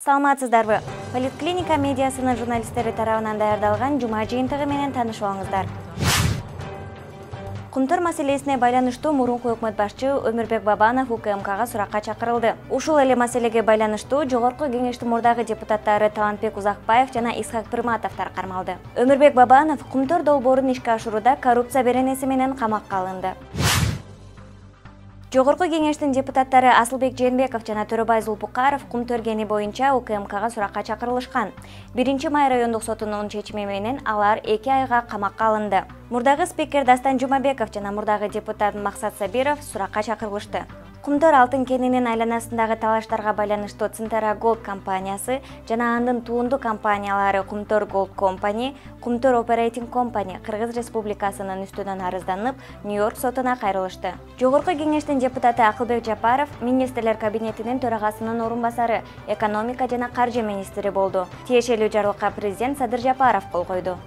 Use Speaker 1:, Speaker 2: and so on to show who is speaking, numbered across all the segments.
Speaker 1: Саламатсыздарбы? Политклиника медиасынын журналисттери тарабынан даярдалган жума жыйынтыгы менен таанышып алыңыздар. Кумтөр маселесине байланыштуу мурунку өкмөт башчы Өмүрбек Бабанов УКМКга суракка чакырылды. Ушул эле маселеге байланыштуу Жогорку кеңештин мурдагы депутаттары Талантбек Узакбаев жана Исхак Пырматовдор кармалды. Өмүрбек Бабанов Кумтөр долбоорун ишке ашурууда коррупция беренеси менен камакка алынды. Жогорку кеңештин депутаттары Асылбек Жээнбеков жана Төрөбай Зулпукаров Кумтөр кени боюнча УКМКга суракка чакырылышкан. 1-май райондук сотунун чечими менен алар 2 айга камакка алынды. Мурдагы спикер Дастан Жумабеков жана мурдагы депутат Максат Сабиров суракка чакырылышты. Кумтөр алтын кенинин айланасындагы талаштарга байланыштуу Центара Голд компаниясы жана андын туунду компаниялары Кумтөр Голд Компани, Кумтөр Оперейтинг Компани Кыргыз Республикасынын үстүнөн арызданып, Нью-Йорк сотуна кайрылышты. Жогорку кеңештин депутаты Акылбек Жапаров министрлер кабинетинин төрагасынын орун басары, экономика жана каржы министри болду. Тиешелүү жарлыкка президент Садыр Жапаров кол койду.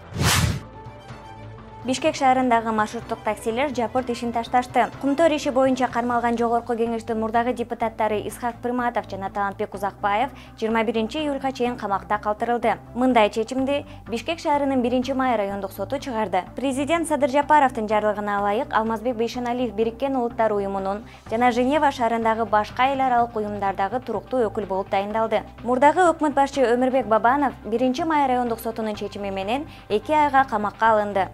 Speaker 1: Бишкек шаарындагы маршруттук таксилер жапырт ишин ташташты. Кумтөр иши боюнча кармалган Жогорку кеңештин мурдагы депутаттары Исхак Пырматов жана Талантбек Узакбаев 21-июлга чейин камакта калтырылды. Мындай чечимди Бишкек шаарынын 1-май райондук соту чыгарды. Президент Садыр Жапаровдун жарлыгына ылайык Алмазбек Бейшеналиев Бириккен Улуттар уюмунун жана Женева шаарындагы башка эл аралык уюмдардагы туруктуу өкүл болуп дайындалды. Мурдагы өкмөт башчы Өмүрбек Бабанов 1-май райондук сотунун чечими менен 2 айга камакка алынды.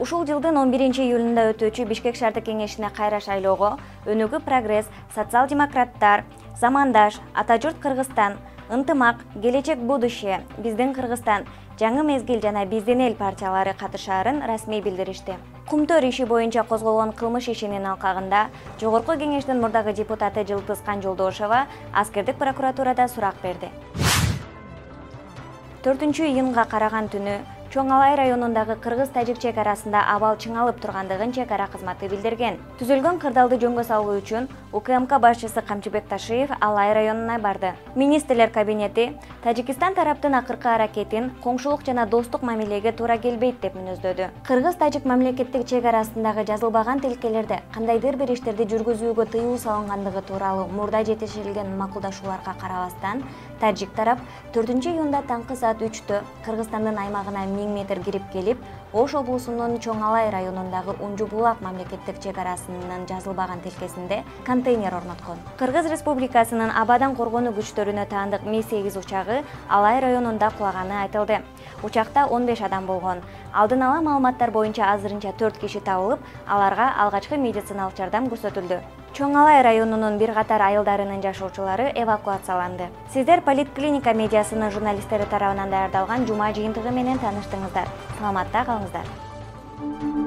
Speaker 1: Ушул жылдын 11-июлунда өтүүчү Бишкек шаардык кеңешине кайра шайлоого Өнүгүү Прогресс, Социал-демократтар, Замандаш, Ата журт Кыргызстан, Ынтымак, Келечек будущее, Биздин Кыргызстан, Жаңы мезгил жана Биздин эл партиялары катышаарын расмий билдиришти. Кумтөр иши боюнча козголгон кылмыш ишинин алкагында Жогорку кеңештин мурдагы депутаты Жылтыз Канжолдошова аскердик прокуратурада сурак берди. 4-июнга караган түнү Чоң Алай районундагы кыргыз-тажик чек арасында абал чыңалып тургандыгын чек ара кызматы билдирген. Түзүлгөн кырдаалды жөнгө салуу үчүн УКМК башчысы Камчыбек Ташиев Алай районуна барды. Министрлер кабинети Тажикстан тараптын акыркы аракетин коңшулук жана достук мамилеге туура келбейт деп мүнөздөдү. Кыргыз-тажик мамлекеттик чек арасындагы жазылбаган тилкелерде кандайдыр бир иштерди жүргүзүүгө тыюу салынгандыгы тууралуу мурда жетишилген макулдашууларга карабастан, тажик тарап 4-июнда таңкы саат 3-тө Кыргызстандын аймагына 1000 метр кирип келип, Ош облусунун Чоң Алай районундагы Унжу Булак мамлекеттик чек арасынын жазылбаган тилкесинде контейнер орноткон. Кыргыз Республикасынын абадан коргонуу күчтөрүнө таандык Ми-8 учагы Алай районунда кулаганы айтылды. Учакта 15 адам болгон. Алдын ала маалыматтар боюнча азырынча 4 киши табылып, аларга алгачкы медициналык жардам көрсөтүлдү. Чоң Алай районунун бир катар айылдарынын жашоочулары эвакуацияланды. Сиздер Политклиника медиасынын журналисттери тарабынан даярдалган жума жыйынтыгы менен тааныштыңыздар. Саламатта калыңыздар.